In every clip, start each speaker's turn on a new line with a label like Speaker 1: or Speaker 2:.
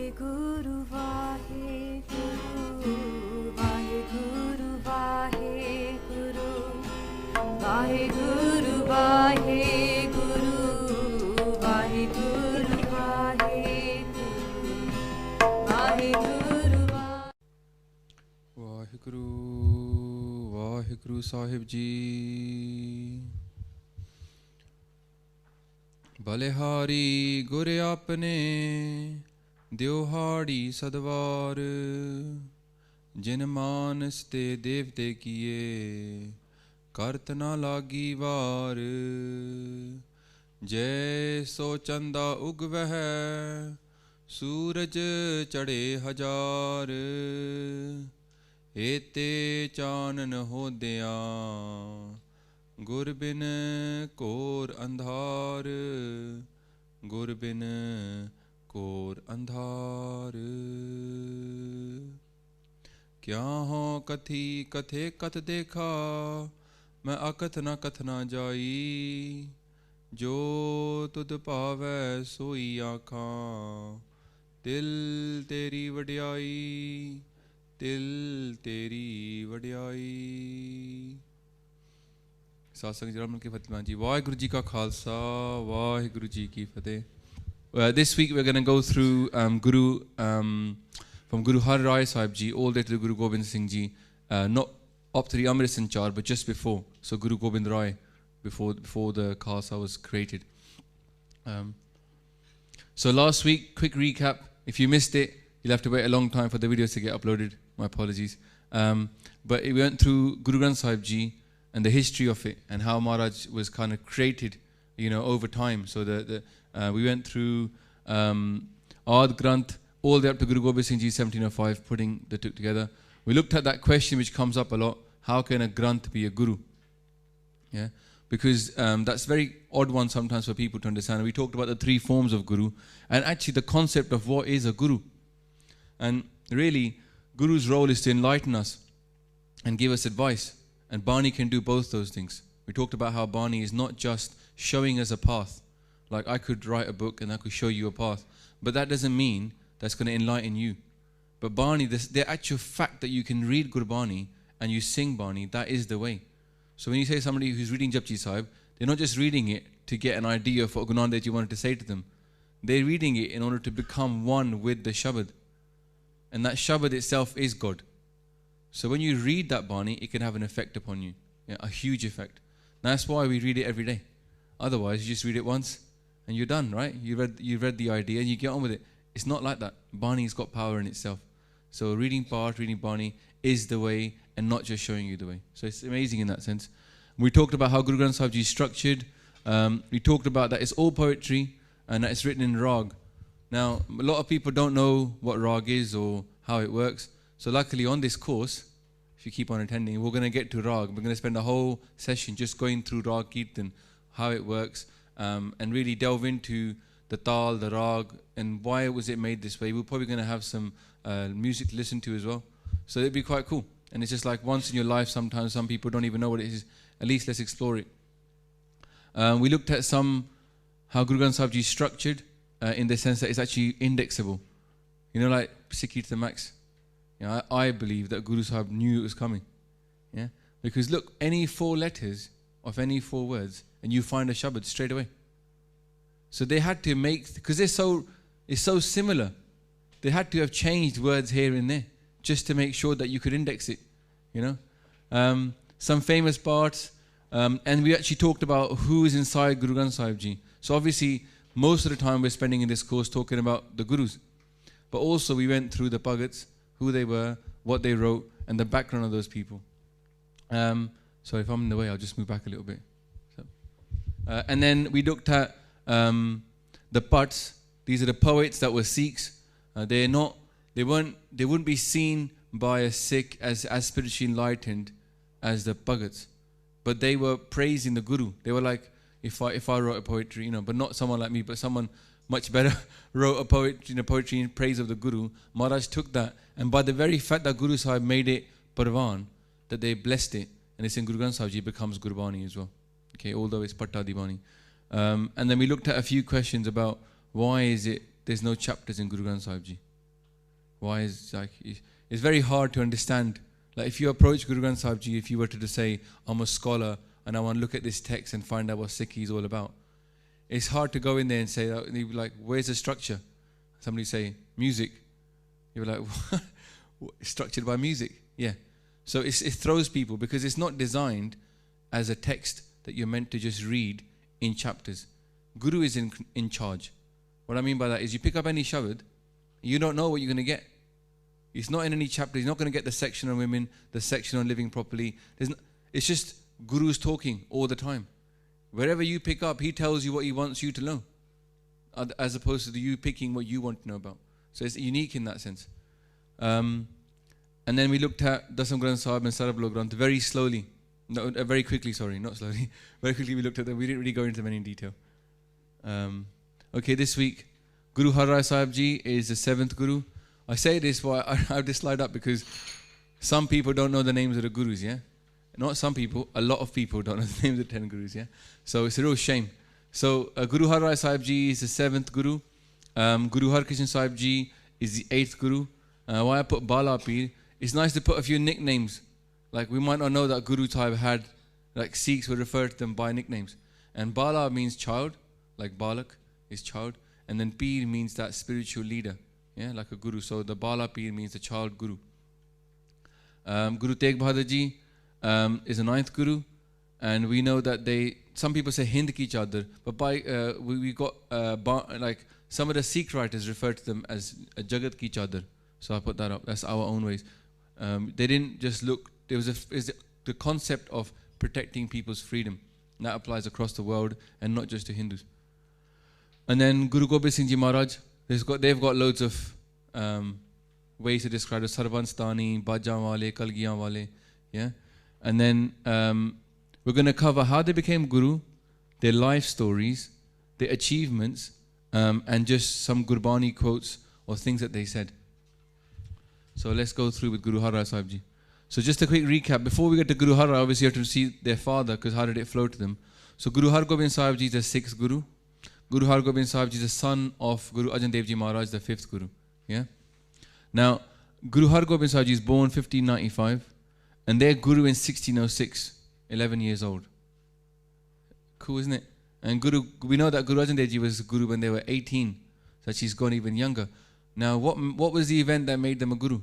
Speaker 1: WhyGuru, WhyGuru, WhyGuru, WhyGuru, WhyGuru, WhyGuru, WhyGuru, WhyGuru,
Speaker 2: WhyGuru, WhyGuru Sahib Ji. Balehari Gure Apne Dyohadi Sadvar Jin Manas Te Devte Kiye Kartana Lagi Var Jai So Chanda Ugvah Suraj Chade Hajar Ete Chanan Hodya Gurbin Kor Andhar Gurbin Kor Andhar Kya ho kathi kathe kath dekha Main akath na kathna jai Jo tud pave soi aankhan Dil teri vadiyai Dil teri vadiyai Satsang Jamal ki Fateh ji. WhyGuru ji ka Khalsa, WhyGuru ji ki Fateh. This week we're going to go through Guru from Guru Har Rai Sahib ji all the way to the Guru Gobind Singh ji, not up to the Amrit Sanchar, but just before. So Guru Gobind Rai, before the Khalsa was created. So last week, quick recap. If you missed it, you'll have to wait a long time for the videos to get uploaded. My apologies. But we went through Guru Granth Sahib ji and the history of it and how Maharaj was kind of created, over time. So we went through Ad Granth all the way up to Guru Gobind Singh ji 1705, putting the two together. We looked at that question which comes up a lot: how can a Granth be a Guru? Yeah, because that's a very odd one sometimes for people to understand. We talked about the three forms of Guru and actually the concept of what is a Guru. And really, Guru's role is to enlighten us and give us advice. And Bani can do both those things. We talked about how Bani is not just showing us a path. Like I could write a book and I could show you a path. But that doesn't mean that's going to enlighten you. But Bani, the actual fact that you can read Gurbani and you sing Bani, that is the way. So when you say somebody who's reading Japji Sahib, they're not just reading it to get an idea of what Guru Nanak Dev Ji wanted to say to them. They're reading it in order to become one with the Shabad. And that Shabad itself is God. So when you read that Bani, it can have an effect upon you, a huge effect. That's why we read it every day. Otherwise, you just read it once and you're done, right? You read the idea and you get on with it. It's not like that. Bani's got power in itself. So reading Bani is the way and not just showing you the way. So it's amazing in that sense. We talked about how Guru Granth Sahib Ji is structured. We talked about that it's all poetry and that it's written in Rag. Now, a lot of people don't know what Rag is or how it works. So luckily on this course, if you keep on attending, we're going to get to Rag. We're going to spend a whole session just going through Rag Kirtan, how it works, and really delve into the Tal, the Rag, and why was it made this way. We're probably going to have some music to listen to as well. So it'd be quite cool. And it's just like once in your life, sometimes some people don't even know what it is. At least let's explore it. We looked at how Guru Granth Sahib Ji is structured in the sense that it's actually indexable. Like Sikh to Max. I believe that Guru Sahib knew it was coming. Yeah, because look, any 4 letters of any 4 words, and you find a Shabad straight away. So they had to because it's so similar. They had to have changed words here and there just to make sure that you could index it. Some famous parts, and we actually talked about who is inside Guru Granth Sahib Ji. So obviously, most of the time we're spending in this course talking about the Gurus, but also we went through the Bhagats, who they were, what they wrote, and the background of those people. So if I'm in the way, I'll just move back a little bit. And then we looked at the Pats. These are the poets that were Sikhs. They wouldn't be seen by a Sikh as spiritually enlightened as the Bhagats, but they were praising the Guru. They were like, if I wrote a poetry, but not someone like me, but someone much better wrote a poetry in praise of the Guru. Maharaj took that, and by the very fact that Guru Sahib made it Parvan, that they blessed it, and it's in Guru Granth Sahib Ji, becomes Gurbani as well. Okay, although it's Patta Dibani. And then we looked at a few questions about why is it there's no chapters in Guru Granth Sahib Ji. Why is like it's very hard to understand. Like if you approach Guru Granth Sahib Ji, if you were to say, I'm a scholar and I want to look at this text and find out what Sikhi is all about, it's hard to go in there and say that. And you'd be like, where's the structure? Somebody say, music. You're like, what? Structured by music? Yeah. So it throws people because it's not designed as a text that you're meant to just read in chapters. Guru is in charge. What I mean by that is you pick up any shabad, you don't know what you're going to get. It's not in any chapter. You're not going to get the section on women, the section on living properly. It's just Guru's talking all the time. Wherever you pick up, he tells you what he wants you to know, as opposed to you picking what you want to know about. So it's unique in that sense. And then we looked at Dasam Granth Sahib and Sarablo Granth very slowly. No, very quickly, sorry, not slowly. Very quickly we looked at them. We didn't really go into them in detail. Okay, this week, Guru Har Rai Sahib Ji is the 7th Guru. I say this, I have this slide up because some people don't know the names of the Gurus, yeah? Not some people, a lot of people don't know the names of the 10 Gurus, yeah? So it's a real shame. So Guru Har Rai Sahib Ji is the 7th Guru. Guru Har Krishna Sahib Ji is the 8th Guru. Why I put Bala Pir, it's nice to put a few nicknames. Like we might not know that Guru Sahib had, like Sikhs would refer to them by nicknames. And Bala means child, like Balak is child. And then Pir means that spiritual leader, yeah, like a Guru. So the Bala Pir means the child Guru. Guru Tegh Bahadur Ji is the 9th Guru. And we know that some people say Hind ki chadar, but we got like some of the Sikh writers refer to them as Jagat ki chadar. So I put that up. That's our own ways. They didn't just look. There was the concept of protecting people's freedom. And that applies across the world and not just to Hindus. And then Guru Gobind Singh Ji Maharaj, they've got loads of ways to describe it. Sarvanstani, Bajan Wale, Kalgiyan Wale. Yeah. And then we're going to cover how they became Guru, their life stories, their achievements, and just some Gurbani quotes or things that they said. So let's go through with Guru Har Rai Sahib Ji. So just a quick recap. Before we get to Guru Har Rai, obviously you have to see their father, because how did it flow to them? So Guru Har Gobind Sahib Ji is the 6th Guru. Guru Har Gobind Sahib Ji is the son of Guru Arjan Dev Ji Maharaj, the 5th Guru. Yeah. Now, Guru Har Gobind Sahib Ji is born 1595, and they're Guru in 1606, 11 years old. Cool, isn't it? And we know that Guru Arjan Dev Ji was Guru when they were 18, so she's gone even younger. Now, what was the event that made them a Guru?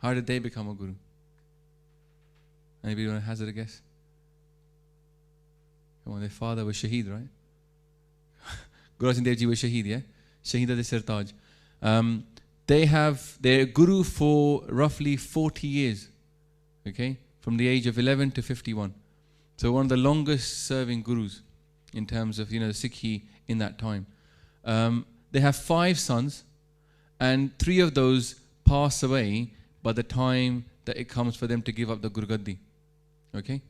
Speaker 2: How did they become a Guru? Anybody want to hazard a guess? Come on, their father was Shaheed, right? Guru Arjan Dev Ji was Shaheed, yeah? Shaheed de Sirtaj. They're Guru for roughly 40 years, okay? From the age of 11 to 51. So one of the longest serving Gurus in terms of, the Sikhi in that time. They have 5 sons, and 3 of those pass away by the time that it comes for them to give up the Gurgaddi. Okay?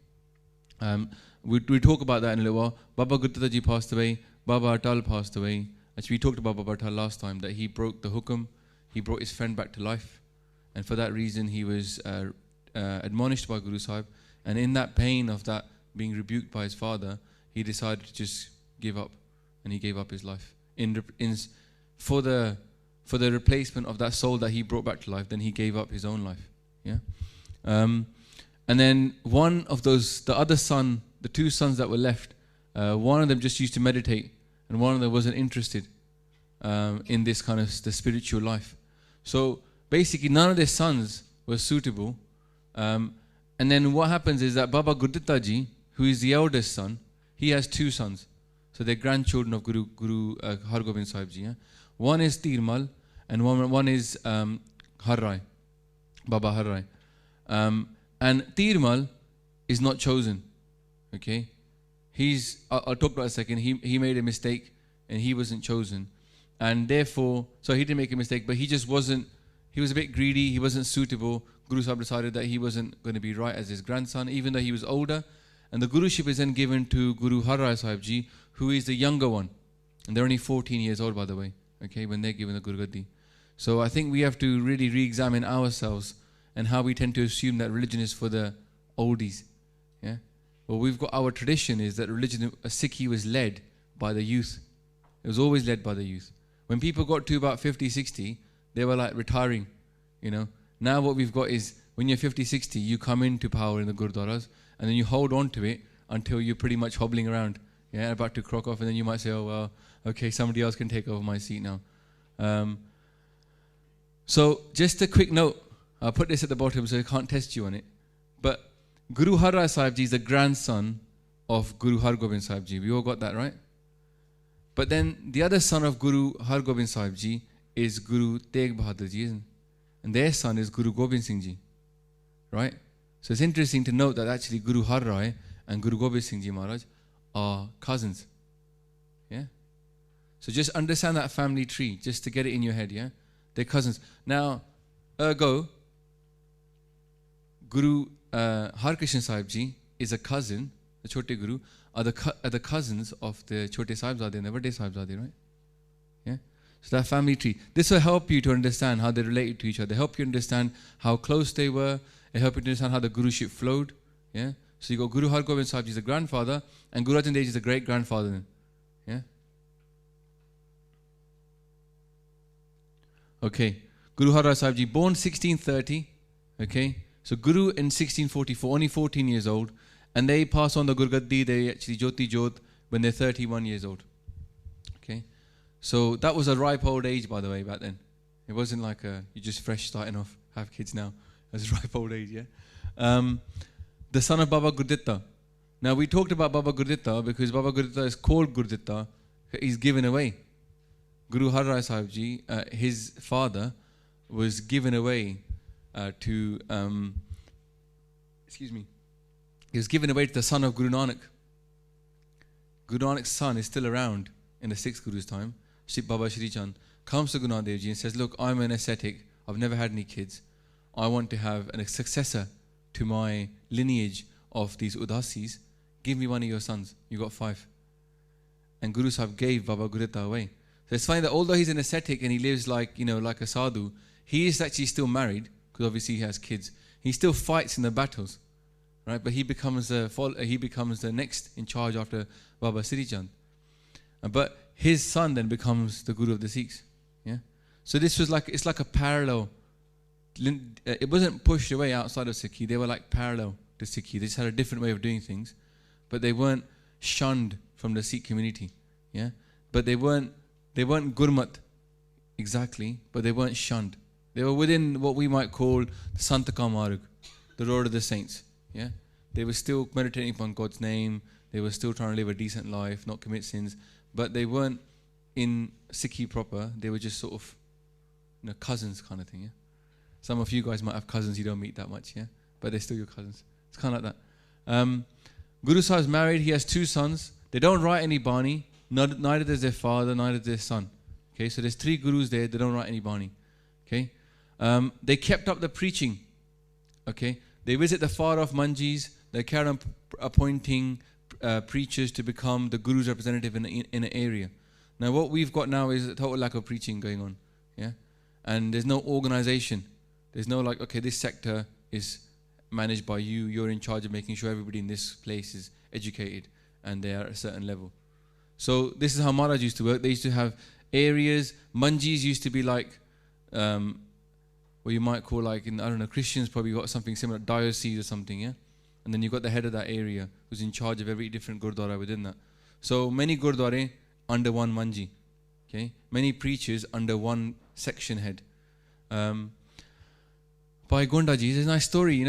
Speaker 2: We'll talk about that in a little while. Baba Gurditta Ji passed away. Baba Atal passed away. Actually, we talked about Baba Atal last time, that he broke the hukum. He brought his friend back to life. And for that reason, he was admonished by Guru Sahib. And in that pain of that being rebuked by his father, he decided to just give up. And he gave up his life. For the replacement of that soul that he brought back to life, then he gave up his own life. Yeah. And then one of those, the other son, the 2 sons that were left, one of them just used to meditate, and one of them wasn't interested in this kind of the spiritual life. So basically, none of their sons were suitable. And then what happens is that Baba Gurditta Ji, who is the eldest son, he has 2 sons. So they're grandchildren of Guru Har Gobind Sahib Ji. Yeah? One is Tirmal, and one is Har Rai, Baba Har Rai. And Tirmal is not chosen. Okay? I'll talk about it a second. He made a mistake, and he wasn't chosen. And therefore, so he didn't make a mistake, but he was a bit greedy, he wasn't suitable. Guru Sahib decided that he wasn't going to be right as his grandson, even though he was older. And the Guruship is then given to Guru Har Rai Sahib Ji, who is the younger one. And they're only 14 years old, by the way, okay, when they're given the Guru Gaddi. So I think we have to really re-examine ourselves and how we tend to assume that religion is for the oldies. Yeah. Well, we've got our tradition is that religion, a Sikhi was led by the youth. It was always led by the youth. When people got to about 50, 60, they were like retiring, you know. Now what we've got is when you're 50, 60, you come into power in the Gurdwaras and then you hold on to it until you're pretty much hobbling around, yeah, about to crock off, and then you might say, oh, well, okay, somebody else can take over my seat now. So just a quick note, I'll put this at the bottom so I can't test you on it. But Guru Har Rai Sahib Ji is the grandson of Guru Har Gobind Sahib Ji. We all got that, right? But then the other son of Guru Har Gobind Sahib Ji is Guru Tegh Bahadur Ji, isn't it? And their son is Guru Gobind Singh Ji, right? So it's interesting to note that actually Guru Har Rai and Guru Gobind Singh Ji Maharaj are cousins. Yeah? So just understand that family tree, just to get it in your head, yeah? They're cousins. Now, ergo, Guru Har Krishna Sahib Ji is a cousin, the Chote Guru, are the cousins of the Chote Sahibzade and the Vade Sahibzade, right? Yeah? So that family tree. This will help you to understand how they related to each other. Help you understand how close they were. It help you to understand how the Guruship flowed. Yeah? So you got Guru Har Gobind Sahib Ji is the grandfather, and Guru Arjan Dev Ji is the great-grandfather then. Yeah? Okay. Guru Har Rai Sahib Ji, born 1630. Okay. So Guru in 1644, only 14 years old. And they pass on the Gurgaddi, they actually Jyoti Jyot when they're 31 years old. Okay. So that was a ripe old age, by the way, back then. It wasn't like you're just fresh starting off, have kids now. It was a ripe old age, yeah. The son of Baba Gurditta. Now we talked about Baba Gurditta because Baba Gurditta is called Gurditta. He's given away. Guru Har Rai Sahib Ji, his father, was given away to, he was given away to the son of Guru Nanak. Guru Nanak's son is still around in the 6th Guru's time. Baba Shri Chand comes to Guru Nanak Dev Ji and says, look, I'm an ascetic. I've never had any kids. I want to have a successor to my lineage of these Udasis. Give me one of your sons. You got 5. And Guru Sahib gave Baba Gurditta away. So it's funny that although he's an ascetic and he lives like, like a sadhu, he is actually still married, because obviously he has kids. He still fights in the battles, right? But he becomes the next in charge after Baba Sri Chand. But his son then becomes the Guru of the Sikhs. Yeah. So this was it's like a parallel. It wasn't pushed away outside of Sikhi. They were like parallel to Sikhi. They just had a different way of doing things, but they weren't shunned from the Sikh community. Yeah. But they weren't Gurmat exactly, but they weren't shunned. They were within what we might call the Santaka Marg, the road of the saints. Yeah, they were still meditating upon God's name. They were still trying to live a decent life, not commit sins. But they weren't in Sikhi proper. They were just sort of, cousins kind of thing. Yeah, some of you guys might have cousins you don't meet that much. Yeah, but they're still your cousins. It's kind of like that. Guru Sahib is married. He has 2 sons. They don't write any Bani. Neither does their father, neither does their son. Okay, so there's 3 gurus there. They don't write any Bani. Okay, they kept up the preaching. Okay, they visit the far off manjis. They carry on appointing preachers to become the guru's representative in an area. Now what we've got now is a total lack of preaching going on. Yeah, and there's no organization. There's no okay, this sector is managed by you. You're in charge of making sure everybody in this place is educated and they are at a certain level. So this is how Maharaj used to work. They used to have areas. Manjis used to be like, what you might call Christians probably got something similar, diocese or something, yeah? And then you've got the head of that area who's in charge of every different Gurdwara within that. So many Gurdwara under one Manji, okay? Many preachers under one section head. By Gondaji, there's a nice story,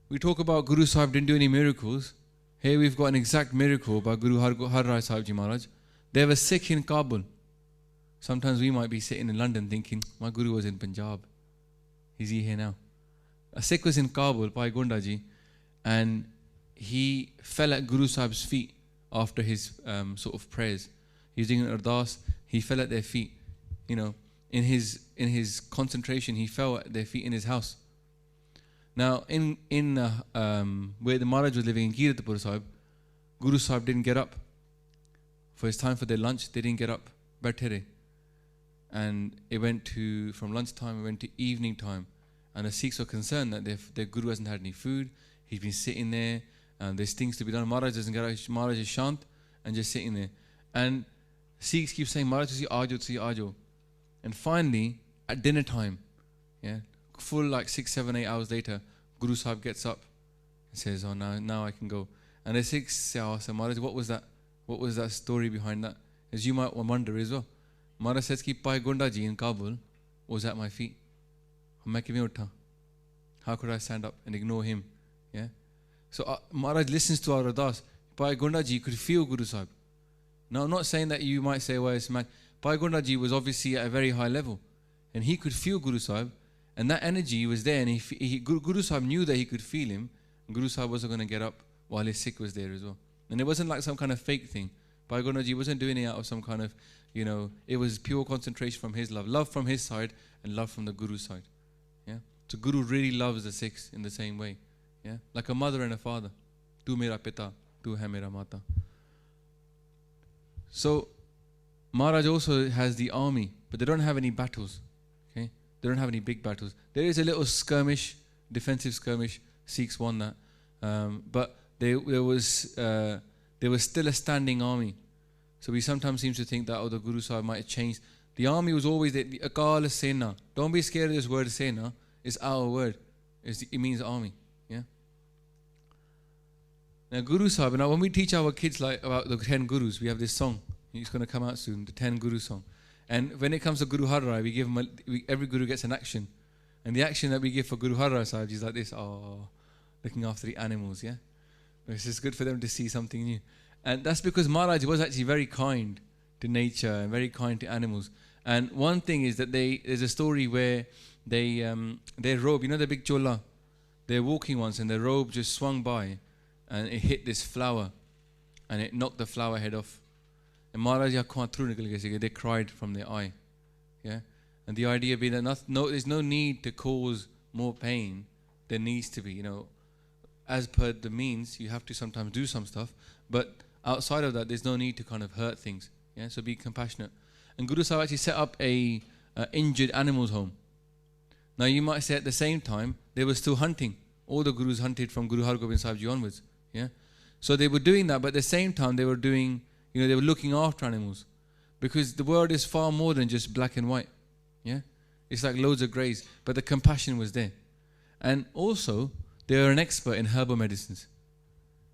Speaker 2: We talk about Guru Sahib didn't do any miracles. Here we've got an exact miracle by Guru Har Rai Sahib Ji Maharaj. They were sick in Kabul. Sometimes we might be sitting in London thinking, my Guru was in Punjab. Is he here now? A Sikh was in Kabul, Bhai Gondaji, and he fell at Guru Sahib's feet after his sort of prayers. He was doing an ardas, he fell at their feet. In his concentration, he fell at their feet in his house. Now, in where the Maharaj was living in Gurditta Sahib, Guru Sahib didn't get up. For his time for their lunch, they didn't get up. Baitere. And it went from lunchtime, it went to evening time. And the Sikhs were concerned that their Guru hasn't had any food. He's been sitting there, and there's things to be done. Maharaj doesn't get up. Maharaj is shant and just sitting there. And Sikhs keep saying, Maharaj, tusi aajo, tusi aajo. And finally, at dinner time, yeah, full like 6, 7, 8 hours later, Guru Sahib gets up and says, oh, now I can go. And the Sikhs say, Maharaj, what was that? What was that story behind that? As you might wonder as well. Maharaj says, Ki Pai Gonda ji in Kabul was at my feet. How could I stand up and ignore him? Yeah. So Maharaj listens to our ardas. Pai Gonda ji could feel Guru Sahib. Now, I'm not saying that you might say, well, it's man. Pai Gonda ji was obviously at a very high level. And he could feel Guru Sahib. And that energy was there. And Guru Sahib knew that he could feel him. And Guru Sahib wasn't going to get up while his Sikh was there as well. And it wasn't like some kind of fake thing. Pai Gonda ji wasn't doing it out of some kind of, it was pure concentration from his love. Love from his side and love from the Guru's side. Yeah. So Guru really loves the Sikhs in the same way. Yeah. Like a mother and a father. Tu mera pita, tu hai mera mata. So Maharaj also has the army, but they don't have any battles. Okay. They don't have any big battles. There is a little skirmish, defensive skirmish. Sikhs won that. But there was still a standing army. So we sometimes seem to think that, the Guru Sahib might have changed. The army was always the Akal Sena. Don't be scared of this word Sena. It's our word. It means army. Yeah. Now Guru Sahib, now when we teach our kids about the 10 Gurus, we have this song. It's going to come out soon, the 10 Guru song. And when it comes to Guru Har Rai, we give them every Guru gets an action. And the action that we give for Guru Har Rai Sahib is like this, looking after the animals, yeah? It's just good for them to see something new. And that's because Maharaj was actually very kind to nature and very kind to animals. And one thing is that there's a story where their robe, the big chola, they're walking once and their robe just swung by and it hit this flower and it knocked the flower head off. And Maharaj they cried from their eye. Yeah? And the idea being that there's no need to cause more pain. There needs to be, as per the means, you have to sometimes do some stuff. But outside of that, there's no need to kind of hurt things. Yeah, so be compassionate. And Guru Sahib actually set up a injured animals home. Now you might say at the same time, they were still hunting. All the Gurus hunted from Guru Har Gobind Sahib Ji onwards. Yeah, so they were doing that, but at the same time they were doing, they were looking after animals. Because the world is far more than just black and white. Yeah, it's like loads of greys, but the compassion was there. And also, they were an expert in herbal medicines.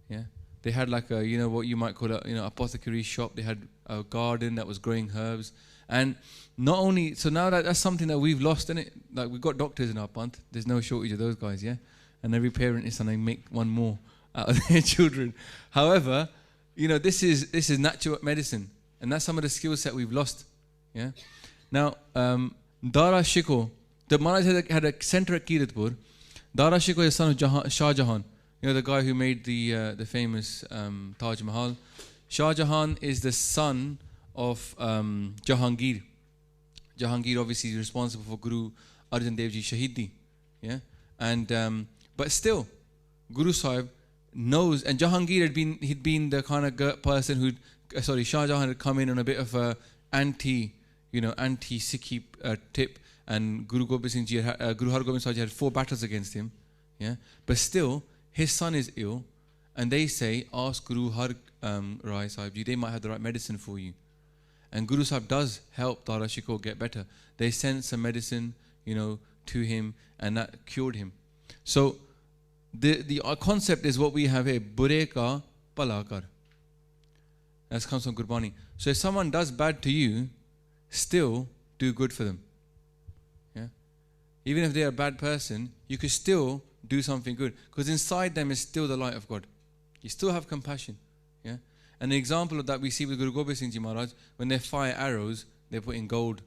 Speaker 2: Yeah, they had like a, what you might call a, apothecary shop. They had a garden that was growing herbs. And not only, so now that's something that we've lost, isn't it? Like we've got doctors in our pant. There's no shortage of those guys, yeah? And every parent is trying to make one more out of their children. However, this is natural medicine. And that's some of the skill set we've lost. Yeah. Now, Dara Shikoh, the Maharaj had a center at Kiratpur. Dara Shikoh is son of Shah Jahan. The guy who made the famous Taj Mahal. Shah Jahan is the son of Jahangir. Jahangir obviously is responsible for Guru Arjan Dev Ji Shahidi. Yeah. And but still, Guru Sahib knows, and Jahangir he'd been the kind of person Shah Jahan had come in on a bit of a anti-Sikhi tip, and Guru Gobind Singh Ji Guru Har Gobind Sahib Ji had 4 battles against him. Yeah, but still his son is ill, and they say, ask Guru Har Rai Sahib Ji, they might have the right medicine for you. And Guru Sahib does help Dara Shikoh get better. They sent some medicine, to him, and that cured him. So the concept is what we have here, Bure ka pala kar. That comes from Gurbani. So if someone does bad to you, still do good for them. Yeah. Even if they're a bad person, you could still do something good, because inside them is still the light of God. You still have compassion. Yeah. And the example of that we see with Guru Gobind Singh Ji Maharaj, when they fire arrows, they're putting gold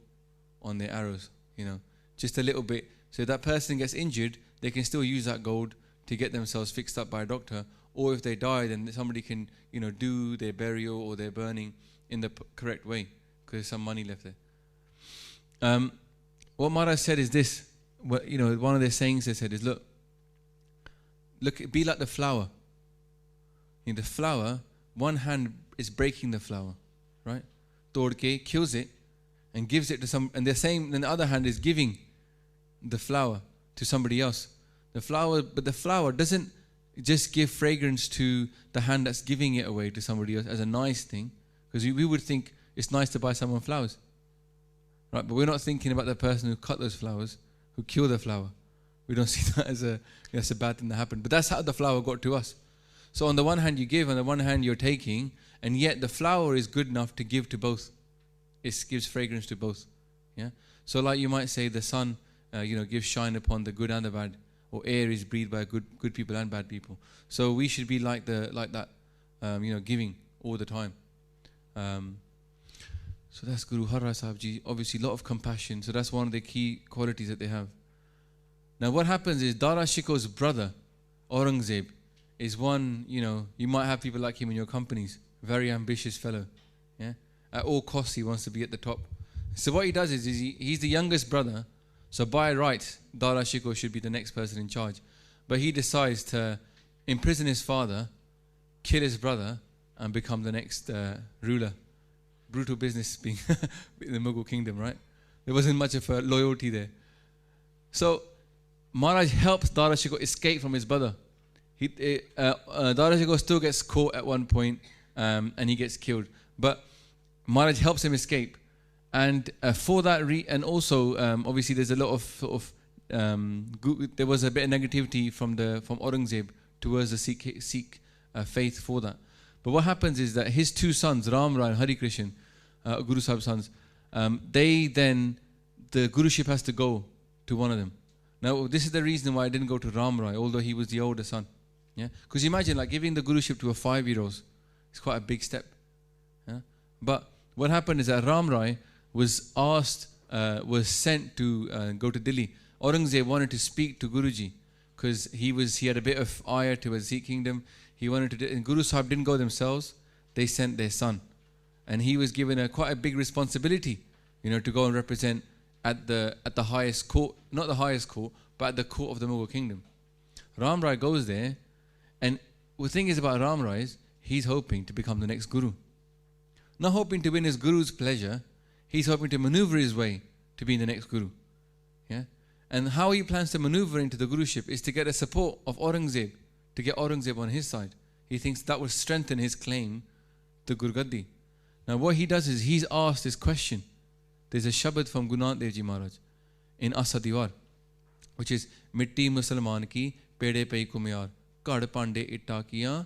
Speaker 2: on their arrows, just a little bit. So if that person gets injured, they can still use that gold to get themselves fixed up by a doctor. Or if they die, then somebody can, do their burial or their burning in the correct way, because there's some money left there. What Maharaj said is this. One of their sayings they said is, look, be like the flower. The flower, one hand is breaking the flower, right? Todke kills it and gives it to some, and they're saying, then the other hand is giving the flower to somebody else. But the flower doesn't just give fragrance to the hand that's giving it away to somebody else as a nice thing, because we would think it's nice to buy someone flowers. right? But we're not thinking about the person who cut those flowers, who killed the flower. We don't see that as a bad thing that happened. But that's how the flower got to us. So on the one hand you give, on the one hand you're taking, and yet the flower is good enough to give to both. It gives fragrance to both. Yeah. So like you might say the sun, gives shine upon the good and the bad, or air is breathed by good people and bad people. So we should be like that, giving all the time. So that's Guru Har Rai Sahib Ji. Obviously, a lot of compassion. So that's one of the key qualities that they have. Now, what happens is Dara Shikoh's brother, Aurangzeb, is one. You might have people like him in your companies. Very ambitious fellow. Yeah. At all costs, he wants to be at the top. So what he does is he's the youngest brother. So by rights, Dara Shikoh should be the next person in charge. But he decides to imprison his father, kill his brother, and become the next ruler. Brutal business being in the Mughal kingdom, right? There wasn't much of a loyalty there. So Maharaj helps Dara Shikoh escape from his brother. Dara Shikoh still gets caught at one point, and he gets killed. But Maharaj helps him escape. And for that and also obviously there's a lot of sort of there was a bit of negativity from Aurangzeb towards the Sikh faith for that. But what happens is that his two sons, Ram Rai and Hari Krishan, Guru Sahib's sons, the guruship has to go to one of them. Now this is the reason why I didn't go to Ram Rai, although he was the older son. Yeah, because imagine like giving the guruship to a 5-year-old. It's quite a big step. Yeah? But what happened is that Ram Rai was sent to go to Delhi. Aurangzeb wanted to speak to Guruji because he had a bit of ire to a Sikh kingdom. He wanted to, and Guru Sahib didn't go themselves. They sent their son, and he was given quite a big responsibility, to go and represent at the highest court, not the highest court, but at the court of the Mughal kingdom. Ram Rai goes there, and the thing is about Ram Rai is he's hoping to become the next guru. Not hoping to win his guru's pleasure, he's hoping to maneuver his way to being the next guru. Yeah? And how he plans to maneuver into the guruship is to get the support of Aurangzeb, to get Aurangzeb on his side. He thinks that will strengthen his claim to Gurgaddi. Now what he does is he's asked this question. There's a shabad from Guru Nanak Dev Ji Maharaj in Asadiwar, which is Mitti Musalman ki pede pei kumyar kad pande itta kiya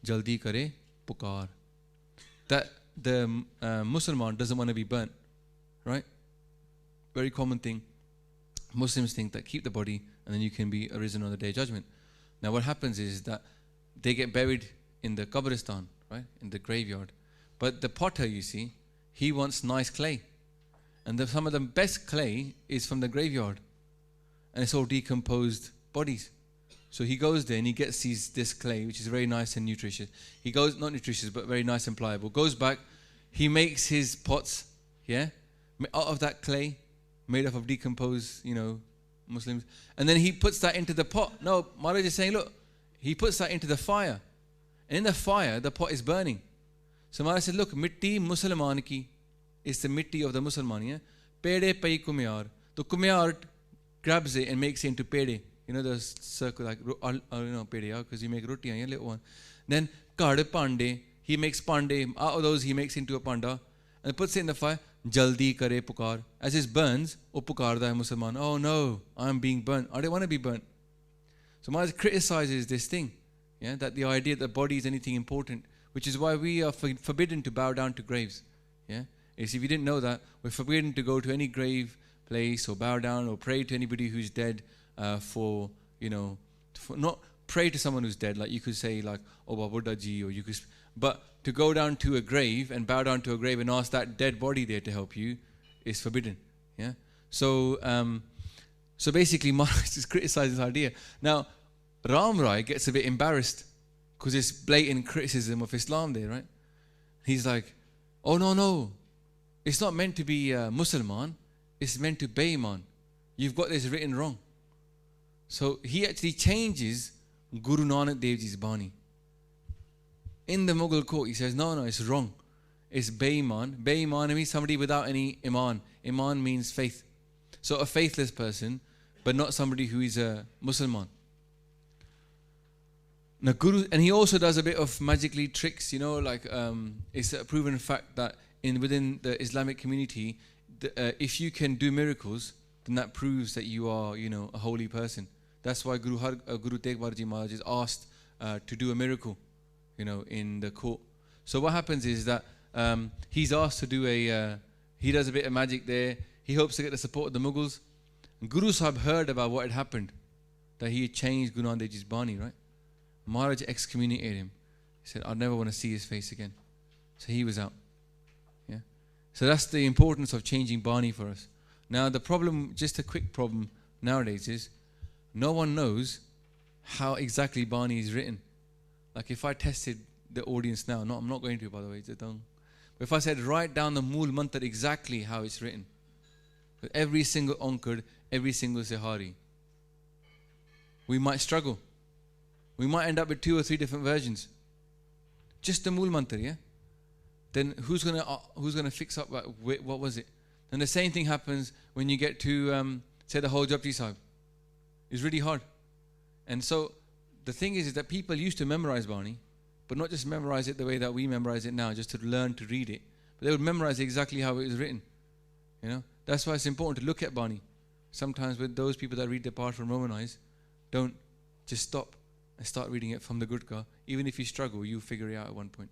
Speaker 2: jaldi kare pukar. That the Muslim doesn't want to be burnt, right? Very common thing. Muslims think that keep the body and then you can be arisen on the Day of Judgment. Now what happens is that they get buried in the Qabristan, right? In the graveyard. But the potter, you see, he wants nice clay. And some of the best clay is from the graveyard. And it's all decomposed bodies. So he goes there and he gets this clay, which is very nice and nutritious. He goes, not nutritious, but very nice and pliable. Goes back, he makes his pots, yeah, out of that clay, made up of decomposed, Muslims. And then he puts that into the pot. No, Maharaj is saying, look, he puts that into the fire. And in the fire, the pot is burning. So Maharaj said, look, mitti Musliman ki. It's the mitti of the Musliman, yeah. Pede pai kumyar. The kumyar grabs it and makes it into pede. The circle like, pede, because you make rotiyan, yeah, little one. Then kad pande. He makes pande. Out of those, he makes into a panda. And puts it in the fire. Jaldi kare pukar. As it burns, pukarda hai Musliman. Oh no, I'm being burnt. I don't want to be burnt. So Maharaj criticizes this thing, yeah, that the idea that the body is anything important, which is why we are forbidden to bow down to graves. Yeah, if you didn't know that, we're forbidden to go to any grave place or bow down or pray to anybody who's dead. For not pray to someone who's dead, like you could say like Oba Buddha Ji, or you could, but to go down to a grave and bow down to a grave and ask that dead body there to help you is forbidden. Yeah. So basically Maharaj is criticizing this idea. Now Ram Rai gets a bit embarrassed because it's blatant criticism of Islam there, right? He's like, oh no, it's not meant to be Musliman, it's meant to Beiman. You've got this written wrong. So he actually changes Guru Nanak Dev Ji's Bani. In the Mughal court, he says, no, it's wrong. It's Beiman. Beiman means somebody without any Iman. Iman means faith. So a faithless person, but not somebody who is a Muslim. Now and he also does a bit of magically tricks, like it's a proven fact that within the Islamic community, if you can do miracles, then that proves that you are, a holy person. That's why Guru Tegh Bahadurji Ji Maharaj is asked to do a miracle, in the court. So what happens is that he's asked to do he does a bit of magic there. He hopes to get the support of the Mughals. And Guru Sahib heard about what had happened, that he had changed Guru Nanak Dev Ji's Bani, right? Maharaj excommunicated him. He said, I never want to see his face again. So he was out. Yeah. So that's the importance of changing Bani for us. Now the problem, just a quick problem nowadays is, no one knows how exactly Bani is written. Like if I tested the audience now, I'm not going to, by the way, but if I said write down the Mool Mantar exactly how it's written, with every single Onkar, every single Sehari, we might struggle. We might end up with 2 or 3 different versions. Just the Mool Mantar, yeah? Then who's gonna fix up what was it? And the same thing happens when you get to say the whole Japji Sahib. It's really hard. And so the thing is that people used to memorize Bani, but not just memorize it the way that we memorize it now, just to learn to read it. But they would memorize exactly how it was written. That's why it's important to look at Bani. Sometimes with those people that read the part from Romanized, don't just stop and start reading it from the Gurkha. Even if you struggle, you figure it out at one point.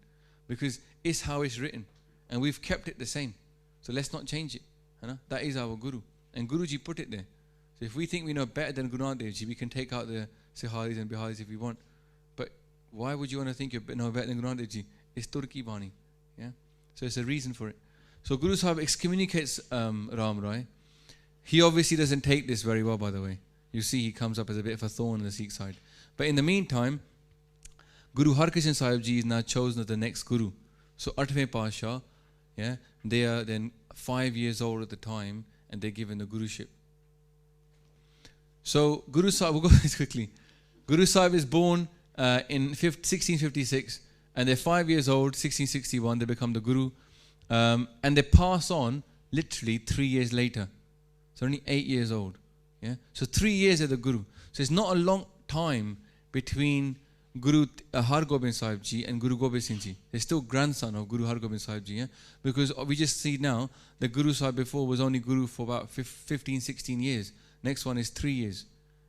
Speaker 2: Because it's how it's written. And we've kept it the same. So let's not change it. That is our Guru. And Guruji put it there. So if we think we know better than Guru Nanak Dev Ji, we can take out the Siharis and Biharis if we want. But why would you want to think you know better than Guru Nanak Dev Ji? It's Turki Bani. Yeah? So it's a reason for it. So Guru Sahib excommunicates Ram Rai. He obviously doesn't take this very well, by the way. You see he comes up as a bit of a thorn on the Sikh side. But in the meantime, Guru Harkrishan Sahib Ji is now chosen as the next Guru. So Atve Pasha, yeah, they are then 5 years old at the time, and they're given the Guruship. So Guru Sahib, we'll go this quickly. Guru Sahib is born in 1656, and they're 5 years old, 1661, they become the Guru. And they pass on literally 3 years later. So only 8 years old. Yeah. So 3 years of the Guru. So it's not a long time between Guru Har Gobind Sahib Ji and Guru Gobind Singh Ji. They're still grandson of Guru Har Gobind Sahib Ji. Yeah? Because we just see now the Guru Sahib before was only Guru for about 15, 16 years. Next one is 3 years.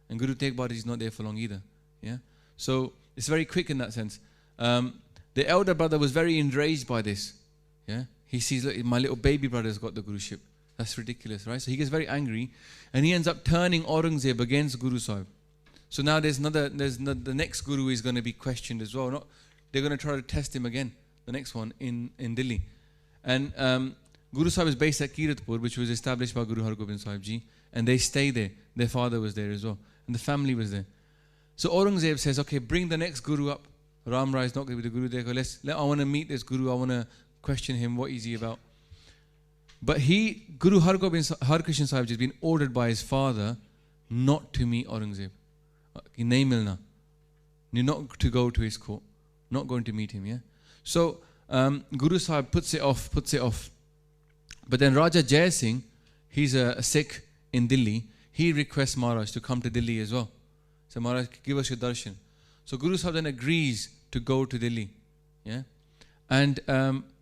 Speaker 2: And Guru Tegh Bahadurji is not there for long either. Yeah. So it's very quick in that sense. The elder brother was very enraged by this. Yeah. He sees, look, my little baby brother's got the Guruship. That's ridiculous, right? So he gets very angry, and he ends up turning Aurangzeb against Guru Sahib. So now the next Guru is going to be questioned as well. They're going to try to test him again, the next one in Delhi. And Guru Sahib is based at Kiratpur, which was established by Guru Har Gobind Sahib Ji, and they stay there. Their father was there as well, and the family was there. So Aurangzeb says, okay, bring the next Guru up. Ram Rai is not going to be the Guru there. I want to meet this Guru. I want to question him. What is he about? But Guru Har Krishan Sahib Ji has been ordered by his father not to meet Aurangzeb. Nahi milna. You're not to go to his court. Not going to meet him, yeah? So Guru Sahib puts it off. But then Raja Jai Singh, he's a Sikh in Delhi. He requests Maharaj to come to Delhi as well. So Maharaj, give us your darshan. So Guru Sahib then agrees to go to Delhi, yeah? And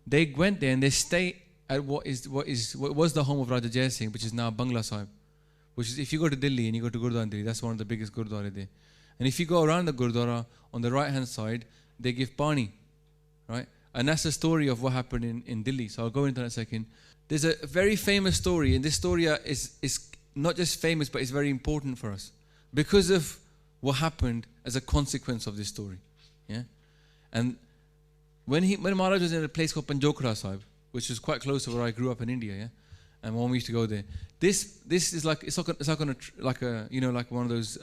Speaker 2: they went there and they stay at what was the home of Raja Jai Singh, which is now Bangla Sahib. Which is, if you go to Delhi and you go to Gurdwara Delhi, that's one of the biggest Gurdwara there. And if you go around the Gurdwara, on the right hand side, they give Pani, right? And that's the story of what happened in Delhi. So I'll go into that in a second. There's a very famous story, and this story is not just famous, but it's very important for us because of what happened as a consequence of this story. Yeah, and when Maharaj was in a place called Panjokra Sahib, which is quite close to where I grew up in India, yeah, and when we used to go there, this is like like one of those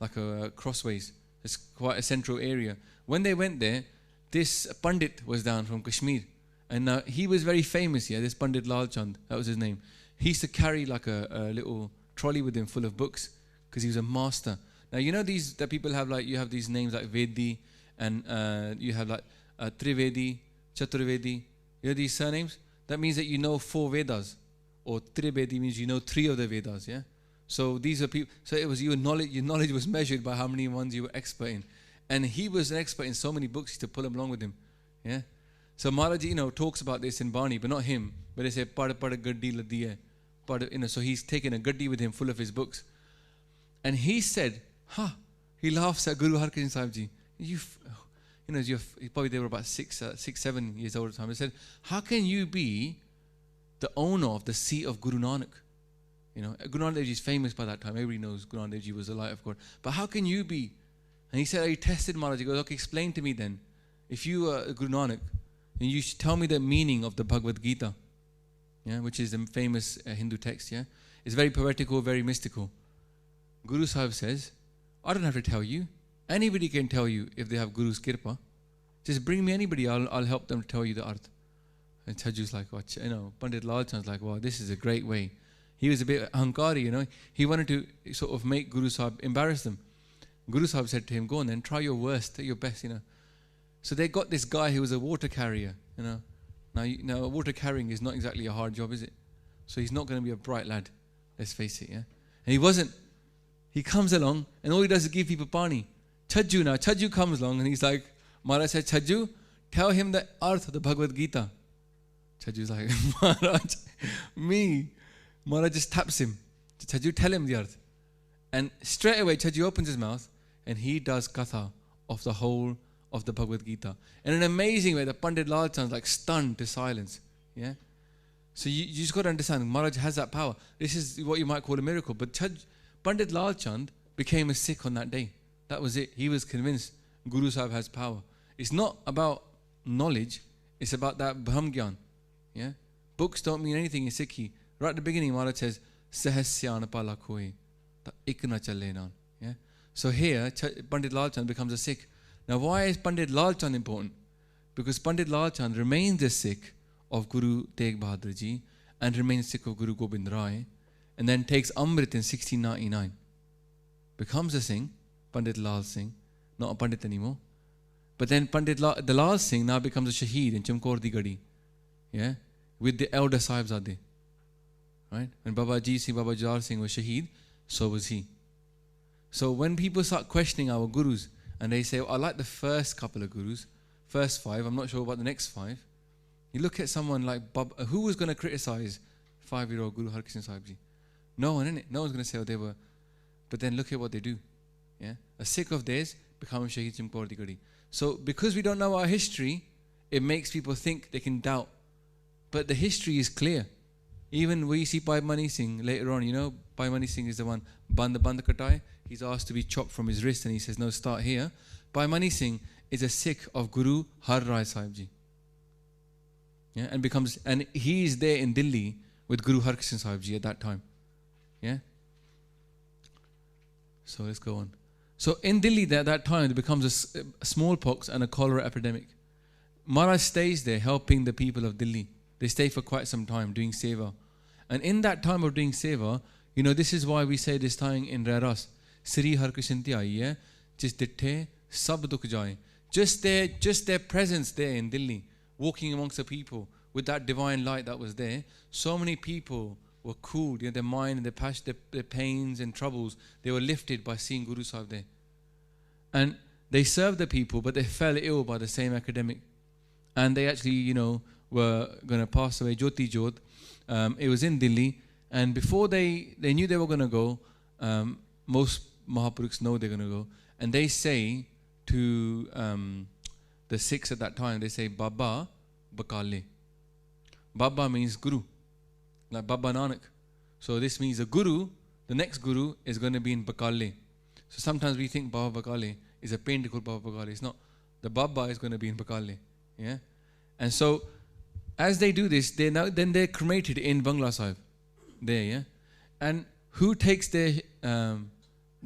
Speaker 2: like a crossways. It's quite a central area. When they went there, this Pandit was down from Kashmir, and he was very famous. Yeah, this Pandit Lal Chand, that was his name. He used to carry like a little trolley with him full of books because he was a master. Now you know that people have, like, you have these names like Vedi, and you have like Trivedi, Chaturvedi. You know these surnames? That means that you know 4 Vedas, or Trivedi means you know 3 of the Vedas. Yeah. So these are people. So it was your knowledge was measured by how many ones you were expert in, and he was an expert in so many books. He used to pull them along with him. Yeah. So Maharaj, talks about this in Bani, but not him. but they say, "Pad gaddi laddi hai." So he's taken a gaddi with him full of his books. And he said, he laughs at Guru Har Krishan Sahib Ji. Probably they were about 7 years old at the time. He said, how can you be the owner of the seat of Guru Nanak? Guru Nanak Dev Ji is famous by that time. Everybody knows Guru Nanak Dev Ji was the light of God. But how can you be? And he said, he tested Maharaj. He goes, okay, explain to me then. If you are Guru Nanak, then you should tell me the meaning of the Bhagavad-Gita, which is a famous Hindu text. It's very poetical, very mystical. Guru Sahib says, I don't have to tell you. Anybody can tell you if they have Guru's kirpa. Just bring me anybody, I'll help them tell you the arth. And Chaju's like, Pandit Lal Chand's like, wow, this is a great way. He was a bit ahankari, He wanted to sort of make Guru Sahib embarrass them. Guru Sahib said to him, go on then, try your worst, your best, So they got this guy who was a water carrier, Now, water carrying is not exactly a hard job, is it? So he's not going to be a bright lad, let's face it, And he wasn't. He comes along, and all he does is give people pani. Chaju comes along, and he's like, Maharaj said, Chaju, tell him the arth of the Bhagavad-Gita. Chaju's like, Maharaj, me. Maharaj just taps him. Chaju, tell him the arth. And straight away, Chaju opens his mouth, and he does katha of the whole of the Bhagavad-Gita. In an amazing way, the Pandit Lal Chand's like stunned to silence. So you just got to understand, Maharaj has that power. This is what you might call a miracle. But Pandit Lal Chand became a Sikh on that day. That was it. He was convinced Guru Sahib has power. It's not about knowledge. It's about that Brahm Gyan. Books don't mean anything in Sikhi. Right at the beginning, Maharaj says, Sahasyan pala koi, ta ik na chale nan. So here, Pandit Lal Chand becomes a Sikh. Now, why is Pandit Lal Chand important? Because Pandit Lal Chand remains a Sikh of Guru Tegh Bahadur Ji and remains Sikh of Guru Gobind Rai, and then takes Amrit in 1699. Becomes a Singh, Pandit Lal Singh, not a Pandit anymore. But then the Lal Singh now becomes a Shaheed in Chamkor di Gadi, with the elder Sahibzade. Right? When Baba Ji Singh, Baba Jar Singh was Shaheed, so was he. So when people start questioning our Gurus, and they say, I like the first couple of Gurus, first 5, I'm not sure about the next 5. You look at someone like Baba, who was going to criticize 5-year-old Guru Har Krishan Sahib Ji? No one, innit? No one's going to say, they were. But then look at what they do. A Sikh of theirs becomes Shaheed Chamkor di Gadi. So because we don't know our history, it makes people think they can doubt. But the history is clear. Even we see Bhai Mani Singh later on, Bhai Mani Singh is the one, Band Katai. He's asked to be chopped from his wrist and he says, no, start here. Bhai Mani Singh is a Sikh of Guru Har Rai Sahib Ji. And he is there in Delhi with Guru Har Krishan Sahib Ji at that time. So let's go on. So in Delhi at that time, it becomes a smallpox and a cholera epidemic. Maharaj stays there helping the people of Delhi. They stay for quite some time doing seva. And in that time of doing seva, this is why we say this time in Rairas, Sri Har Krishan Ti Aiye, Jis Ditthe Sab Dukh Jaye. Just their presence there in Delhi, walking amongst the people with that divine light that was there, so many people were cooled, their mind and their passion, their pains and troubles, they were lifted by seeing Guru Sahib there. And they served the people, but they fell ill by the same epidemic. And they actually, were going to pass away, Jyoti Jyot. It was in Delhi. And before they knew they were going to go, most Mahapurukhs know they're going to go. And they say to the Sikhs at that time, they say, Baba Bakale. Baba means Guru, like Baba Nanak. So this means the Guru, the next Guru, is going to be in Bakale. So sometimes we think Baba Bakale is a painter called Baba Bakale. It's not. The Baba is going to be in Bakale. And so as they do this, they're cremated in Bangla Sahib. There, And who takes their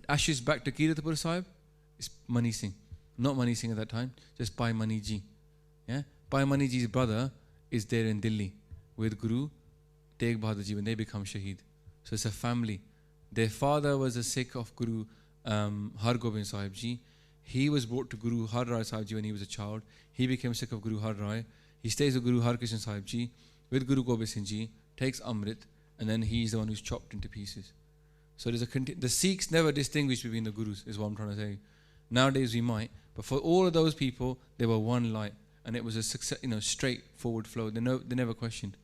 Speaker 2: ashes back to Kiratapur Sahib? It's Mani Singh. Not Mani Singh at that time, just Bhai Mani Ji. Bhai Mani Ji's brother is there in Delhi with Guru Tegh Bahadur Ji when they become Shaheed. So it's a family. Their father was a Sikh of Guru Har Gobind Sahib Ji. He was brought to Guru Har Rai Sahib Ji when he was a child. He became Sikh of Guru Har Rai. He stays with Guru Har Krishan Sahib Ji with Guru Gobind Singh Ji, takes Amrit, and then he's the one who's chopped into pieces. So the Sikhs never distinguished between the Gurus, is what I'm trying to say. Nowadays we might, but for all of those people, they were one light, and it was a success, straightforward flow. They never questioned.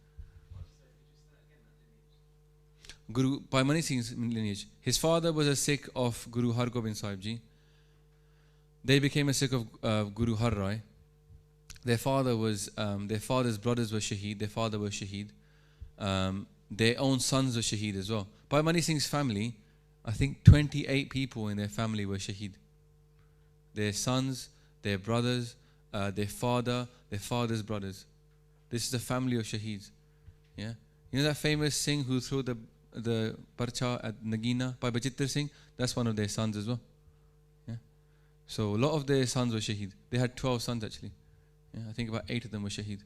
Speaker 2: Guru Bhai Mani Singh's lineage. His father was a Sikh of Guru Har Gobind Sahib Ji. They became a Sikh of Guru Har Rai. Their father's brothers were Shaheed. Their father was Shaheed. Their own sons were Shaheed as well. Bhai Mani Singh's family, I think 28 people in their family were Shaheed. Their sons, their brothers, their father's brothers. This is the family of Shaheeds. Yeah, you know that famous Singh who threw the parcha at Nagina, Bhai Bachittar Singh? That's one of their sons as well. Yeah, so a lot of their sons were Shaheed. They had 12 sons actually. Yeah, I think about 8 of them were Shaheed.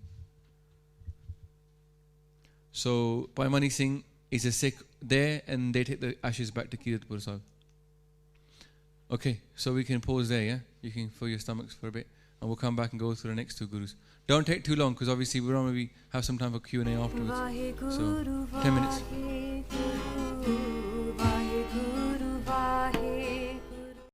Speaker 2: So Bhai Mani Singh is a Sikh there, and they take the ashes back to Kiratpur Sahib. Okay, so we can pause there, yeah? You can fill your stomachs for a bit, and we'll come back and go through the next 2 gurus. Don't take too long, because obviously we'll maybe have some time for Q&A afterwards. So, 10 minutes.